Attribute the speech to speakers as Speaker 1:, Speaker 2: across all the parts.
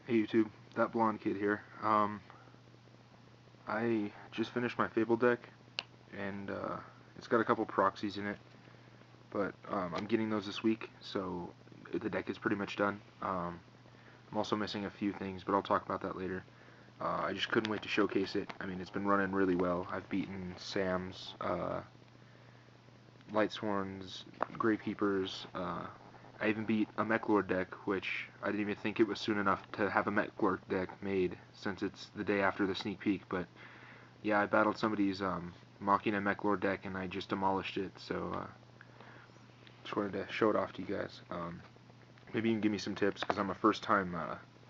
Speaker 1: Hey YouTube, that blonde kid here. I just finished my Fabled deck, and it's got a couple proxies in it, but I'm getting those this week, so the deck is pretty much done. I'm also missing a few things, but I'll talk about that later. I just couldn't wait to showcase it. I mean, it's been running really well. I've beaten Sam's, Lightsworn's, Gravekeepers. I even beat a Mechlord deck, which I didn't even think it was soon enough to have a Mechlord deck made, since it's the day after the sneak peek. But yeah, I battled somebody's Machina Mechlord deck, and I just demolished it. So just wanted to show it off to you guys. Maybe you can give me some tips, because I'm a first-time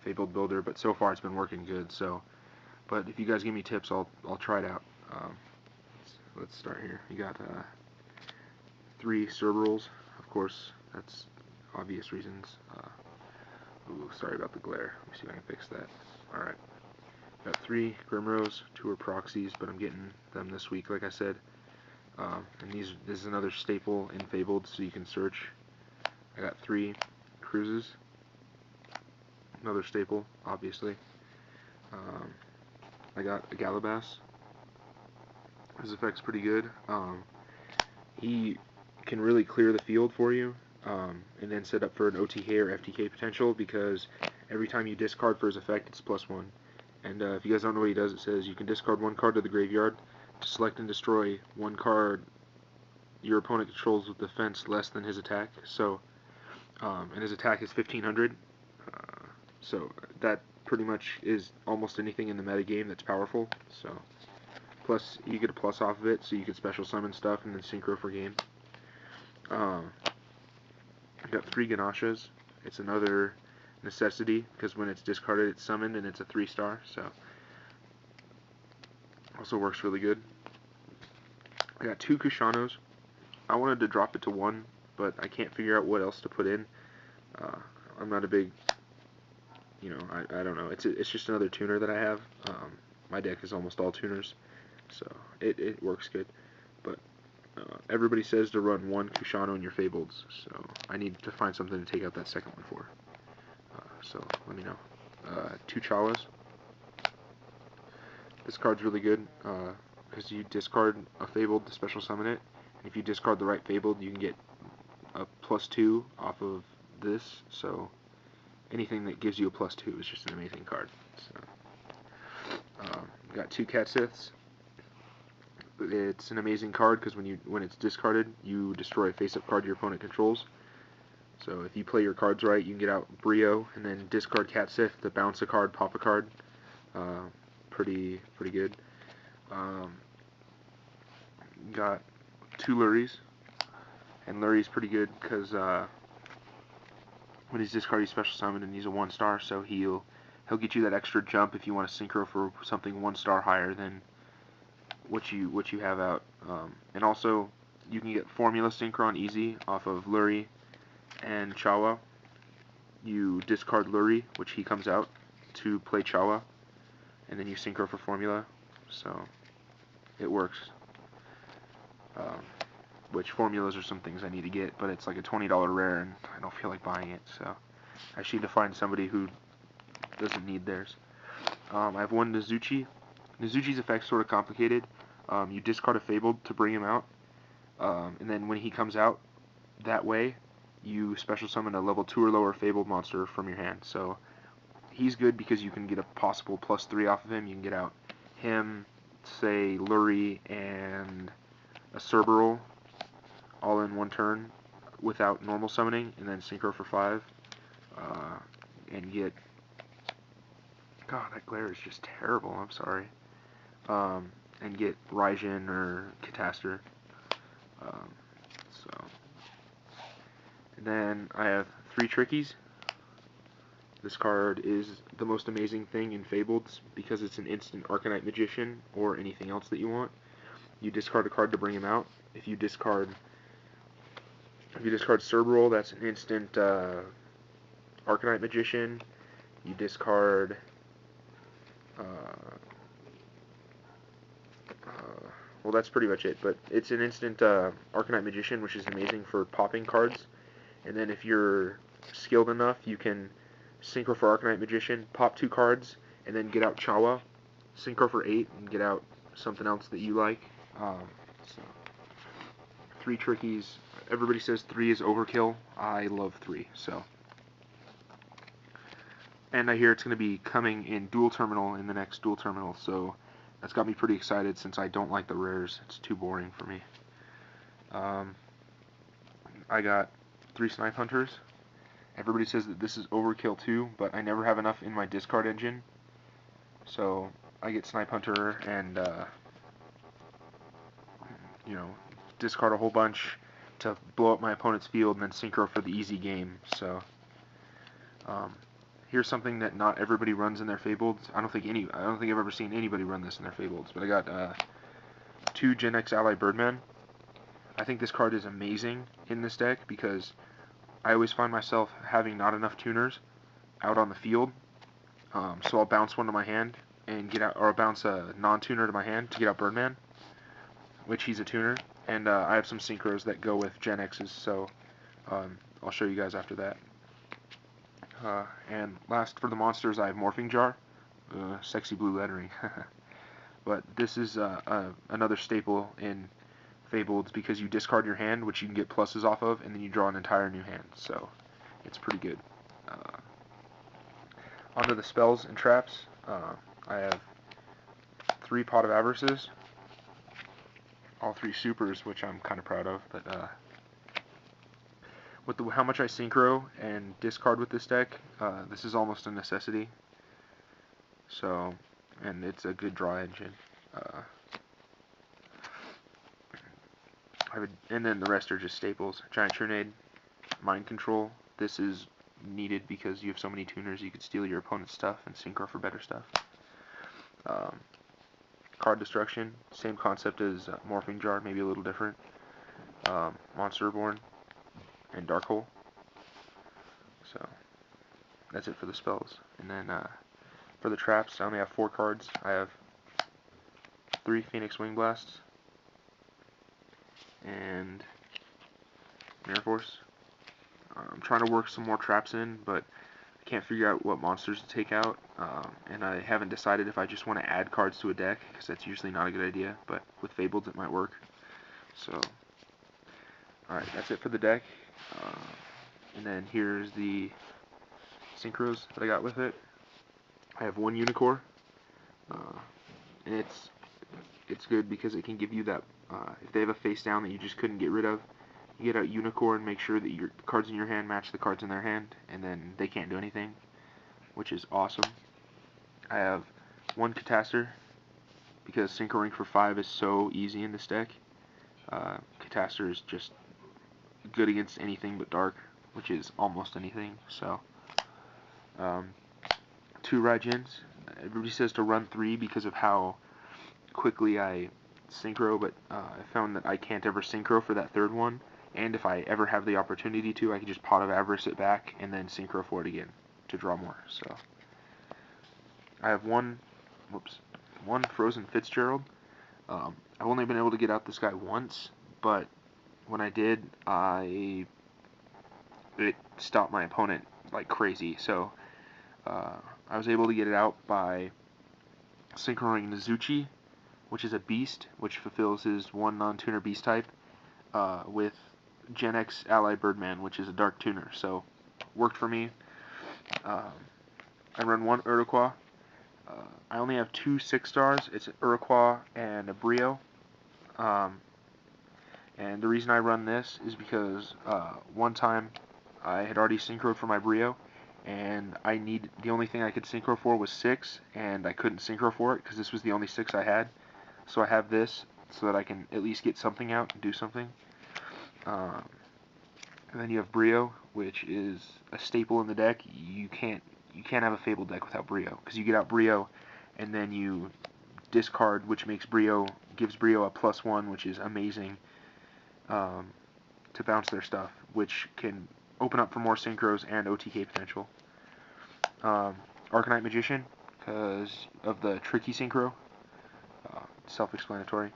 Speaker 1: Fabled builder, but so far it's been working good. So, but if you guys give me tips, I'll try it out. Let's start here. You got 3 Cerberals, of course. That's obvious reasons. Ooh, sorry about the glare. Let me see if I can fix that. Alright. Got 3 Grimrose, 2 are proxies, but I'm getting them this week, like I said. And this is another staple in Fabled, so you can search. I got 3 Cruises. Another staple, obviously. I got a Galabas. His effect's pretty good. He can really clear the field for you, and then set up for an OTK or FTK potential, because every time you discard for his effect, it's +1. And if you guys don't know what he does, it says you can discard 1 card to the graveyard to select and destroy 1 card your opponent controls with defense less than his attack. So, and his attack is 1500. So that pretty much is almost anything in the metagame that's powerful. So, plus you get a plus off of it, so you can special summon stuff and then synchro for game. I got 3 Ganashas. It's another necessity, because when it's discarded, it's summoned, and it's a 3-star, so also works really good. I got 2 Kushanos. I wanted to drop it to 1, but I can't figure out what else to put in. I'm not a big, I don't know. It's just another tuner that I have. My deck is almost all tuners, so it works good. But everybody says to run 1 Kushano in your Fableds, so I need to find something to take out that second one for. So let me know. 2 Chawas. This card's really good, because you discard a Fabled to special summon it, and if you discard the right Fabled, you can get a +2 off of this, so anything that gives you a +2 is just an amazing card. So, got 2 Catsiths. It's an amazing card, because when it's discarded, you destroy a face-up card your opponent controls. So if you play your cards right, you can get out Brio, and then discard Catsith to bounce a card, pop a card. Pretty good. Got 2 Luries, and Lurie's pretty good, because when he's discarded, he's special summoned, and he's a 1-star, so he'll get you that extra jump if you want to synchro for something 1-star higher than what you have out. And also, you can get Formula Synchron easy off of Lurie and Chawa. You discard Lurie, which he comes out, to play Chawa, and then you synchro for Formula, so it works. Which formulas are some things I need to get, but it's like a $20 rare, and I don't feel like buying it, so I just need to find somebody who doesn't need theirs. I have 1 Nizuchi. Nizuchi's effect's sort of complicated. You discard a Fabled to bring him out, and then when he comes out that way, you special summon a level 2 or lower Fabled monster from your hand. So he's good because you can get a possible +3 off of him. You can get out him, say, Lurie, and a Cerberal all in 1 turn without normal summoning, and then synchro for 5, and get... God, that glare is just terrible, I'm sorry. And get Raijin or Catastor. And then I have 3 Trickies. This card is the most amazing thing in Fabled, because it's an instant Arcanite Magician, or anything else that you want. You discard a card to bring him out. If you discard Cerberal, that's an instant Arcanite Magician. You discard well, that's pretty much it, but it's an instant Arcanite Magician, which is amazing for popping cards. And then if you're skilled enough, you can synchro for Arcanite Magician, pop 2 cards, and then get out Chawa, synchro for 8, and get out something else that you like. So 3 trickies. Everybody says 3 is overkill. I love 3, so. And I hear it's going to be coming in dual terminal in the next dual terminal, so that's got me pretty excited since I don't like the rares. It's too boring for me. I got 3 Snipe Hunters. Everybody says that this is overkill too, but I never have enough in my discard engine. So I get Snipe Hunter and, discard a whole bunch to blow up my opponent's field and then synchro for the easy game. So here's something that not everybody runs in their Fabled. I don't think I've ever seen anybody run this in their Fableds. But I got 2 Gen X Ally Birdman. I think this card is amazing in this deck because I always find myself having not enough tuners out on the field. So I'll bounce one to my hand and get out, or I'll bounce a non-tuner to my hand to get out Birdman, which he's a tuner. And I have some synchros that go with Gen X's, so I'll show you guys after that. And last for the monsters, I have Morphing Jar, sexy blue lettering. But this is another staple in Fabled because you discard your hand, which you can get pluses off of, and then you draw an entire new hand, so it's pretty good. Onto the spells and traps. I have 3 Pot of Avarices, all 3 supers, which I'm kind of proud of, but with how much I synchro and discard with this deck, this is almost a necessity. So, and it's a good draw engine. And then the rest are just staples. Giant Trinade, Mind Control. This is needed because you have so many tuners you could steal your opponent's stuff and synchro for better stuff. Card Destruction, same concept as Morphing Jar, maybe a little different. Monster Reborn, and Dark Hole. So that's it for the spells. And then for the traps, I only have 4 cards. I have 3 Phoenix Wing Blasts and Mirror Force. I'm trying to work some more traps in, but I can't figure out what monsters to take out, and I haven't decided if I just want to add cards to a deck, because that's usually not a good idea, but with Fabled it might work. So, alright, that's it for the deck. And then here's the synchros that I got with it. I have 1 Unicorn, and it's good because it can give you that, if they have a face down that you just couldn't get rid of, you get out Unicorn, make sure that your cards in your hand match the cards in their hand, and then they can't do anything, which is awesome. I have 1 Catastor, because synchroing for 5 is so easy in this deck. Catastor is just good against anything but dark, which is almost anything. So 2 Raijins. Everybody says to run 3 because of how quickly I synchro, but I found that I can't ever synchro for that 3rd one, and if I ever have the opportunity to, I can just Pot of Avarice it back and then synchro for it again to draw more. So I have one Frozen Fitzgerald. I've only been able to get out this guy once, but when I did, it stopped my opponent like crazy. So I was able to get it out by synchroing Nizuchi, which is a beast, which fulfills his 1 non-tuner beast type, with Gen X Ally Birdman, which is a dark tuner. So worked for me. I run 1 Iroquois. I only have 2 6-stars. It's an Iroquois and a Brio. And the reason I run this is because one time I had already synchroed for my Brio, and the only thing I could synchro for was 6, and I couldn't synchro for it because this was the only 6 I had. So I have this so that I can at least get something out and do something. And then you have Brio, which is a staple in the deck. You can't have a Fabled deck without Brio, because you get out Brio, and then you discard, which gives Brio a +1, which is amazing, to bounce their stuff, which can open up for more synchros and OTK potential. Arcanite Magician, because of the tricky synchro. Self-explanatory.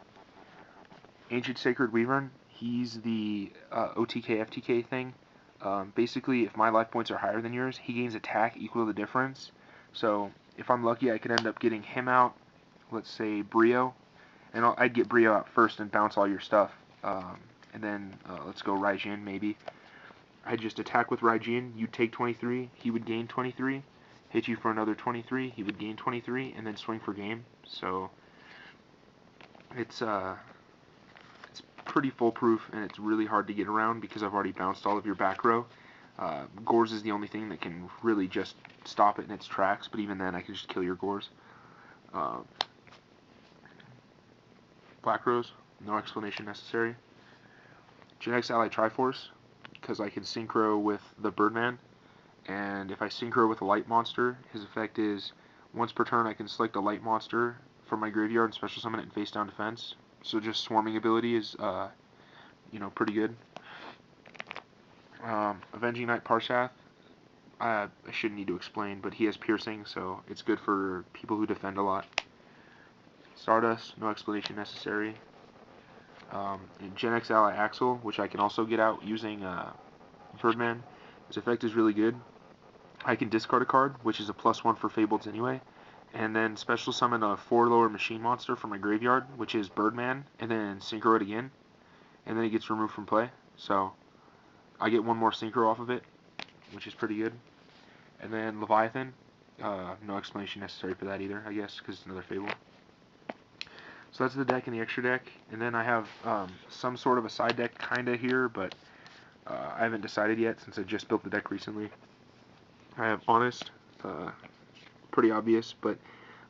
Speaker 1: Ancient Sacred Wyvern, he's the OTK FTK thing. Basically, if my life points are higher than yours, he gains attack equal to the difference. So if I'm lucky, I could end up getting him out, let's say Brio, and I'd get Brio out first and bounce all your stuff. And then let's go Raijin maybe. I'd just attack with Raijin, you'd take 23, he would gain 23, hit you for another 23, he would gain 23, and then swing for game. So it's pretty foolproof, and it's really hard to get around because I've already bounced all of your back row. Gores is the only thing that can really just stop it in its tracks, but even then I can just kill your Gores. Black Rose, no explanation necessary. Gen X Ally Triforce, because I can synchro with the Birdman, and if I synchro with a light monster, his effect is once per turn I can select a light monster from my graveyard and special summon it in face down defense. So just swarming ability is, pretty good. Avenging Knight Parshath, I shouldn't need to explain, but he has piercing, so it's good for people who defend a lot. Stardust, no explanation necessary. And Gen X Ally Axel, which I can also get out using Birdman. His effect is really good. I can discard a card, which is a +1 for Fabled anyway, and then special summon a 4-lower machine monster from my graveyard, which is Birdman, and then synchro it again, and then it gets removed from play. So I get one more synchro off of it, which is pretty good. And then Leviathan, no explanation necessary for that either, I guess, because it's another Fable. So that's the deck and the extra deck, and then I have some sort of a side deck kinda here, but I haven't decided yet since I just built the deck recently. I have Honest, pretty obvious, but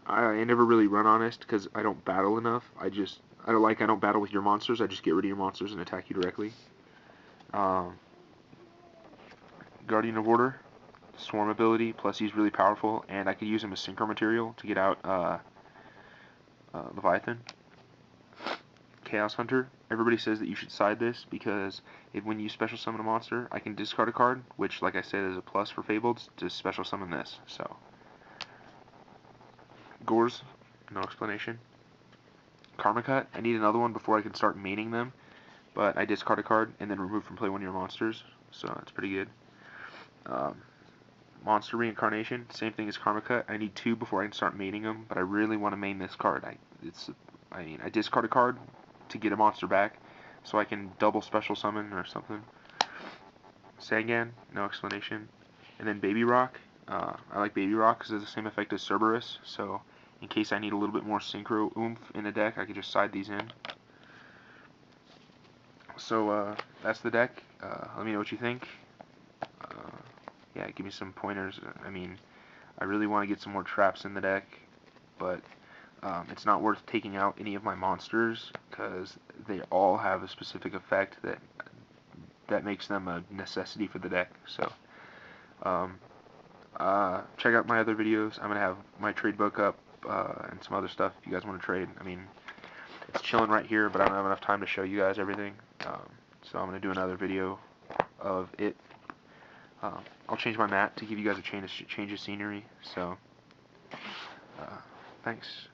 Speaker 1: I never really run Honest because I don't battle enough. I don't battle with your monsters, I just get rid of your monsters and attack you directly. Guardian of Order, Swarm ability, plus he's really powerful, and I could use him as synchro material to get out Leviathan. Chaos Hunter, everybody says that you should side this because when you special summon a monster, I can discard a card, which, like I said, is a plus for Fabled to special summon this. So, Gores, no explanation. Karma Cut, I need another one before I can start maining them, but I discard a card and then remove from play one of your monsters, so that's pretty good. Monster Reincarnation, same thing as Karma Cut. I need 2 before I can start maining them, but I really want to main this card. I discard a card to get a monster back, so I can double special summon or something. Sangan, no explanation. And then Baby Rock, I like Baby Rock because it has the same effect as Cerberus, so in case I need a little bit more synchro oomph in the deck, I can just side these in. So that's the deck. Let me know what you think. Yeah, give me some pointers. I really want to get some more traps in the deck, but it's not worth taking out any of my monsters because they all have a specific effect that makes them a necessity for the deck. So check out my other videos. I'm gonna have my trade book up and some other stuff if you guys want to trade. It's chilling right here, but I don't have enough time to show you guys everything. So I'm gonna do another video of it. I'll change my mat to give you guys a change of scenery. So thanks.